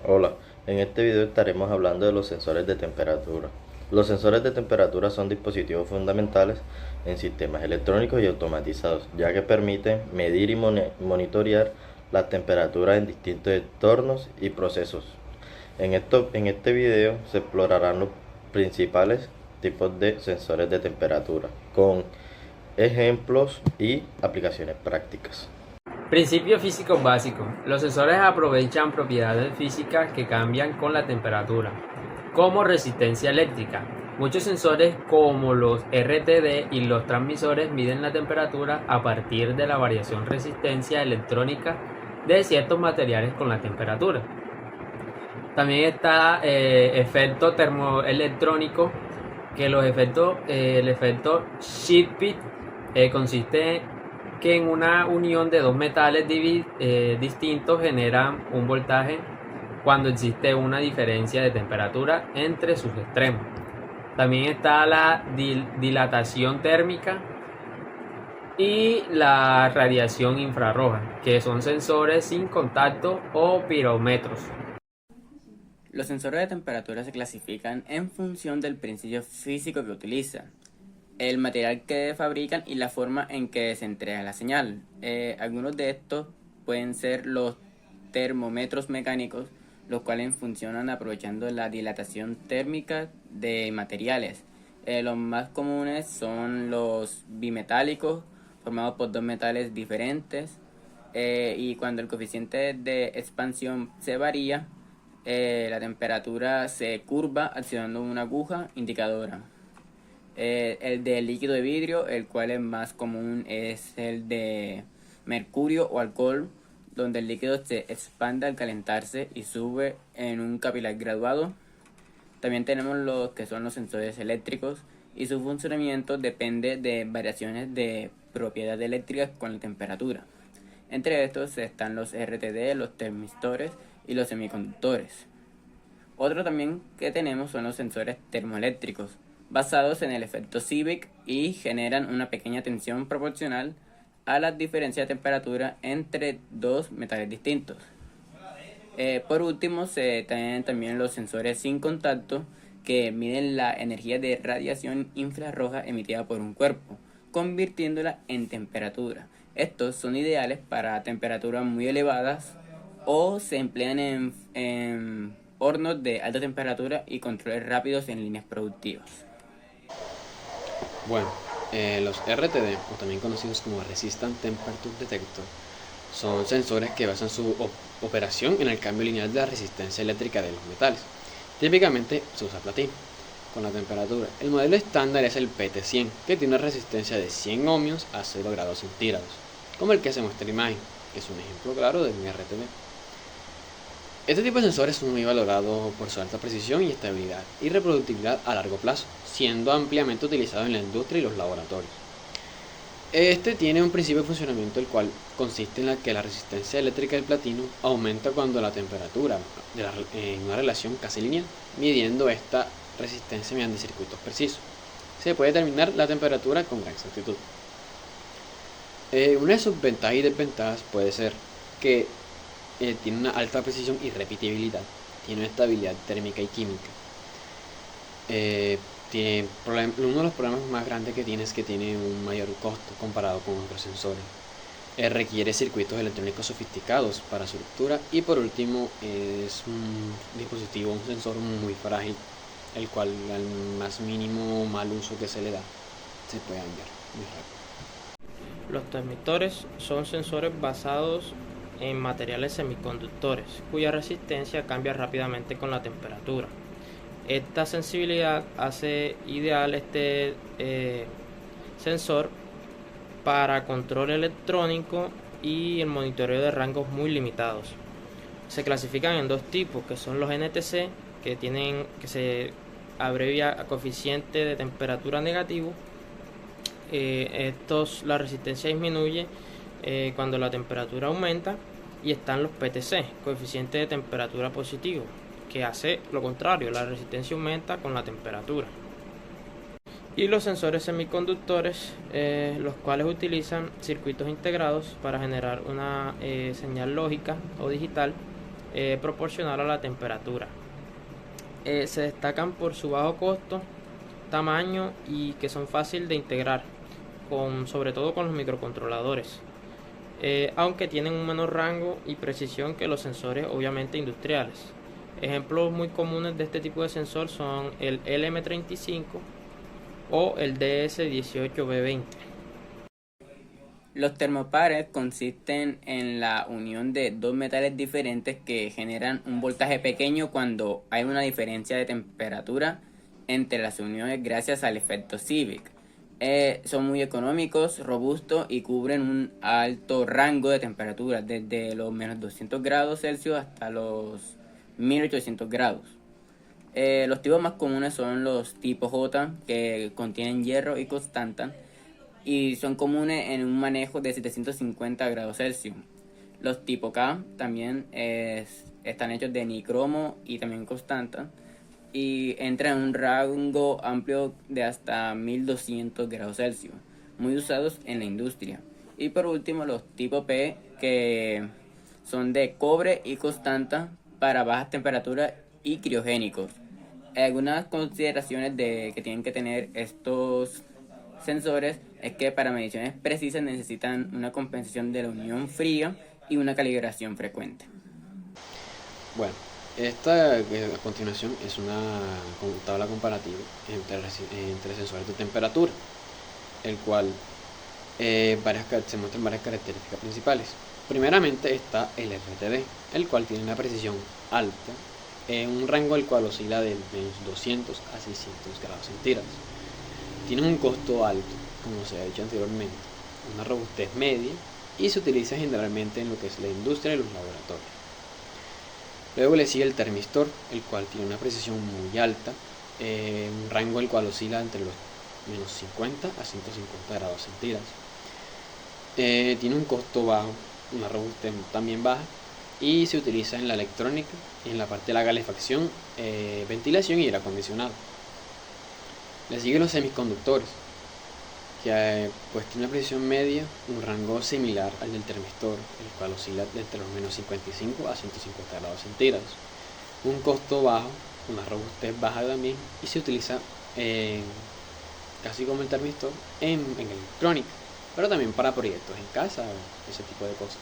Hola, en este video estaremos hablando de los sensores de temperatura. Los sensores de temperatura son dispositivos fundamentales en sistemas electrónicos y automatizados, ya que permiten medir y monitorear las temperaturas en distintos entornos y procesos. En este video se explorarán los principales tipos de sensores de temperatura, con ejemplos y aplicaciones prácticas. Principios físicos básicos. Los sensores aprovechan propiedades físicas que cambian con la temperatura, como resistencia eléctrica. Muchos sensores como los RTD y los transmisores miden la temperatura a partir de la variación resistencia electrónica de ciertos materiales con la temperatura. También está efecto termoelectrónico, que el efecto Shipit consiste que en una unión de dos metales distintos generan un voltaje cuando existe una diferencia de temperatura entre sus extremos. También está la dilatación térmica y la radiación infrarroja, que son sensores sin contacto o pirómetros. Los sensores de temperatura se clasifican en función del principio físico que utilizan, el material que fabrican y la forma en que se entrega la señal. Algunos de estos pueden ser los termómetros mecánicos, los cuales funcionan aprovechando la dilatación térmica de materiales. Los más comunes son los bimetálicos, formados por dos metales diferentes, y cuando el coeficiente de expansión se varía, la temperatura se curva accionando una aguja indicadora. El de líquido de vidrio, el cual es más común, es el de mercurio o alcohol, donde el líquido se expande al calentarse y sube en un capilar graduado. También tenemos los que son los sensores eléctricos, y su funcionamiento depende de variaciones de propiedades eléctricas con la temperatura. Entre estos están los RTD, los termistores y los semiconductores. Otro también que tenemos son los sensores termoeléctricos, basados en el efecto Seebeck, y generan una pequeña tensión proporcional a la diferencia de temperatura entre dos metales distintos. Por último, se tienen también los sensores sin contacto, que miden la energía de radiación infrarroja emitida por un cuerpo, convirtiéndola en temperatura. Estos son ideales para temperaturas muy elevadas o se emplean en hornos de alta temperatura y controles rápidos en líneas productivas. Bueno, los RTD, o también conocidos como Resistant Temperature Detector, son sensores que basan su operación en el cambio lineal de la resistencia eléctrica de los metales. Típicamente se usa platino con la temperatura. El modelo estándar es el PT100, que tiene una resistencia de 100 ohmios a 0 grados centígrados, como el que se muestra en la imagen, que es un ejemplo claro de un RTD. Este tipo de sensores son muy valorados por su alta precisión y estabilidad y reproductibilidad a largo plazo, siendo ampliamente utilizado en la industria y los laboratorios. Este tiene un principio de funcionamiento, el cual consiste en que la resistencia eléctrica del platino aumenta cuando la temperatura en una relación casi lineal, midiendo esta resistencia mediante circuitos precisos. Se puede determinar la temperatura con gran exactitud. Una de sus ventajas y desventajas puede ser que tiene una alta precisión y repetibilidad, tiene una estabilidad térmica y química. Uno de los problemas más grandes que tiene es que tiene un mayor costo comparado con otros sensores. Requiere circuitos electrónicos sofisticados para su lectura, y por último es un dispositivo, un sensor muy frágil, el cual al más mínimo mal uso que se le da se puede dañar muy rápido. Los transmistores son sensores basados en materiales semiconductores, cuya resistencia cambia rápidamente con la temperatura. Esta sensibilidad hace ideal este sensor para control electrónico y el monitoreo de rangos muy limitados. Se clasifican en dos tipos, que son los NTC, que se abrevia a coeficiente de temperatura negativo. La resistencia disminuye cuando la temperatura aumenta, y están los PTC, coeficiente de temperatura positivo, que hace lo contrario, la resistencia aumenta con la temperatura. Y los sensores semiconductores, los cuales utilizan circuitos integrados para generar una señal lógica o digital proporcional a la temperatura. Se destacan por su bajo costo, tamaño y que son fáciles de integrar, sobre todo con los microcontroladores, aunque tienen un menor rango y precisión que los sensores obviamente industriales. Ejemplos muy comunes de este tipo de sensor son el LM35 o el DS18B20. Los termopares consisten en la unión de dos metales diferentes que generan un voltaje pequeño cuando hay una diferencia de temperatura entre las uniones gracias al efecto Seebeck. Son muy económicos, robustos y cubren un alto rango de temperatura, desde los menos 200 grados Celsius hasta los 1800 grados. Los tipos más comunes son los tipo J, que contienen hierro y constanta, y son comunes en un manejo de 750 grados Celsius. Los tipo K también están hechos de nicromo y también constanta, y entran en un rango amplio de hasta 1200 grados Celsius, muy usados en la industria. Y por último los tipo P, que son de cobre y constanta para bajas temperaturas y criogénicos. Algunas consideraciones que tienen que tener estos sensores es que para mediciones precisas necesitan una compensación de la unión fría y una calibración frecuente. Bueno, esta a continuación es una tabla comparativa entre sensores de temperatura, el cual se muestran varias características principales. Primeramente está el RTD, el cual tiene una precisión alta en un rango el cual oscila de menos 200 a 600 grados centígrados. Tiene un costo alto, como se ha dicho anteriormente, una robustez media y se utiliza generalmente en lo que es la industria y los laboratorios. Luego le sigue el termistor, el cual tiene una precisión muy alta, un rango el cual oscila entre los menos 50 a 150 grados centígrados. Tiene un costo bajo, una robustez también baja, y se utiliza en la electrónica y en la parte de la calefacción, ventilación y aire acondicionado. Le siguen los semiconductores, que pues tiene una precisión media, un rango similar al del termistor, el cual oscila entre los menos 55 a 150 grados centígrados. Un costo bajo, una robustez baja también, y se utiliza casi como el termistor en electrónica, pero también para proyectos en casa, ese tipo de cosas.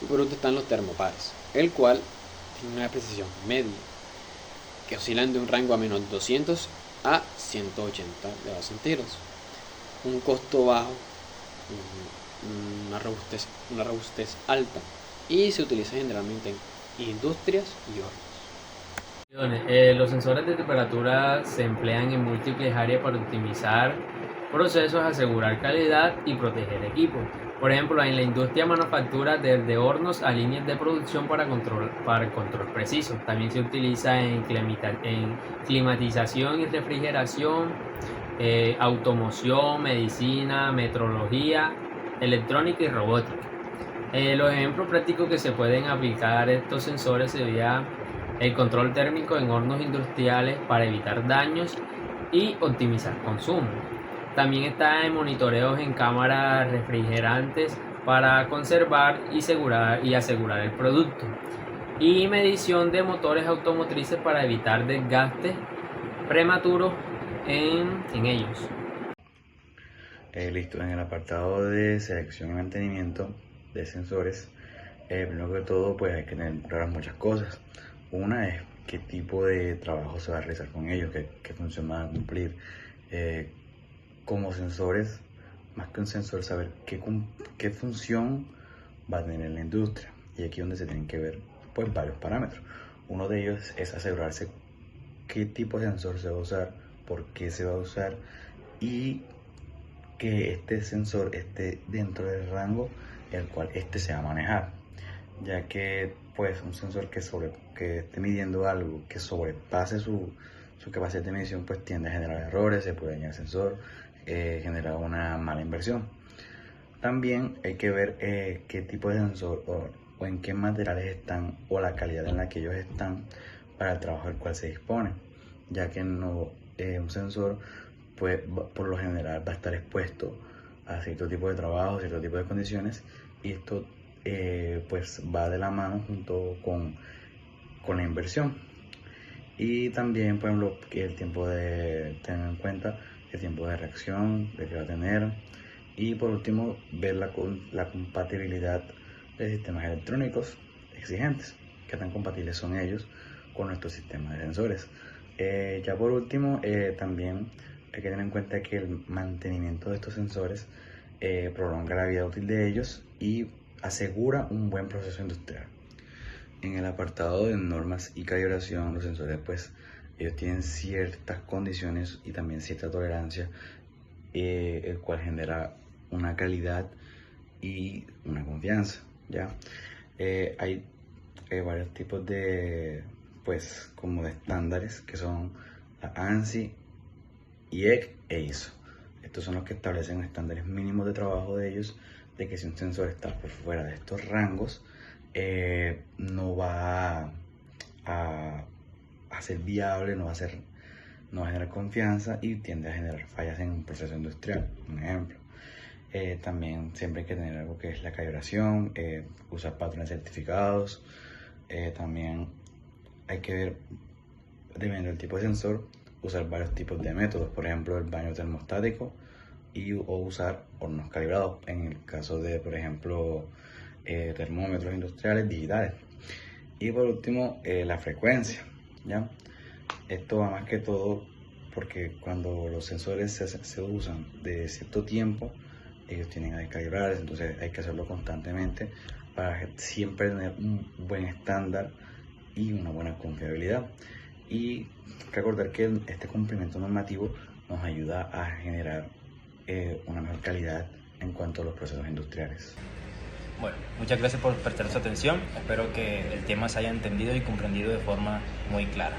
Y por último están los termopares, el cual tiene una precisión media, que oscilan de un rango a menos 200 a 180 grados centígrados. Un costo bajo, una robustez alta, y se utiliza generalmente en industrias y hornos. Los sensores de temperatura se emplean en múltiples áreas para optimizar procesos, asegurar calidad y proteger equipos. Por ejemplo, en la industria manufactura, desde hornos a líneas de producción para control preciso. También se utiliza en climatización y refrigeración, automoción, medicina, metrología, electrónica y robótica. Los ejemplos prácticos que se pueden aplicar estos sensores sería el control térmico en hornos industriales para evitar daños y optimizar consumo. También está en monitoreos en cámaras refrigerantes para conservar y asegurar el producto. Y medición de motores automotrices para evitar desgastes prematuros en ellos. Listo, en el apartado de selección y mantenimiento de sensores, primero que todo pues hay que tener claras muchas cosas. Una es qué tipo de trabajo se va a realizar con ellos, qué función van a cumplir. Como sensores, más que un sensor, saber qué función va a tener en la industria. Y aquí es donde se tienen que ver pues varios parámetros. Uno de ellos es asegurarse qué tipo de sensor se va a usar, por qué se va a usar y que este sensor esté dentro del rango el cual se va a manejar, ya que pues un sensor que esté midiendo algo que sobrepase su capacidad de medición pues tiende a generar errores, se puede dañar el sensor, generar una mala inversión. También hay que ver qué tipo de sensor o en qué materiales están o la calidad en la que ellos están para el trabajo del cual se dispone, ya que un sensor pues por lo general va a estar expuesto a cierto tipo de trabajo, cierto tipo de condiciones, y esto pues va de la mano junto con la inversión. Y también, por ejemplo, que el tiempo de tener en cuenta el tiempo de reacción de que va a tener. Y por último, ver la compatibilidad de sistemas electrónicos exigentes, qué tan compatibles son ellos con nuestro sistema de sensores. Ya por último, también hay que tener en cuenta que el mantenimiento de estos sensores prolonga la vida útil de ellos y asegura un buen proceso industrial. En el apartado de normas y calibración, los sensores pues ellos tienen ciertas condiciones y también cierta tolerancia, el cual genera una calidad y una confianza, ¿ya? Hay varios tipos de, pues, como de estándares que son la ANSI, IEC e ISO. Estos son los que establecen estándares mínimos de trabajo de ellos, de que si un sensor está por fuera de estos rangos, no va a ser viable, no va a generar confianza y tiende a generar fallas en un proceso industrial, un ejemplo. También siempre hay que tener algo que es la calibración, usar patrones certificados. También hay que ver, dependiendo del tipo de sensor, usar varios tipos de métodos, por ejemplo el baño termostático o usar hornos calibrados en el caso de, por ejemplo, termómetros industriales digitales. Y por último, la frecuencia, ¿ya? Esto va más que todo porque cuando los sensores se usan de cierto tiempo, ellos tienen que calibrarse, entonces hay que hacerlo constantemente para siempre tener un buen estándar y una buena confiabilidad. Y recordar que este cumplimiento normativo nos ayuda a generar una mejor calidad en cuanto a los procesos industriales. Bueno, muchas gracias por prestar su atención. Espero que el tema se haya entendido y comprendido de forma muy clara.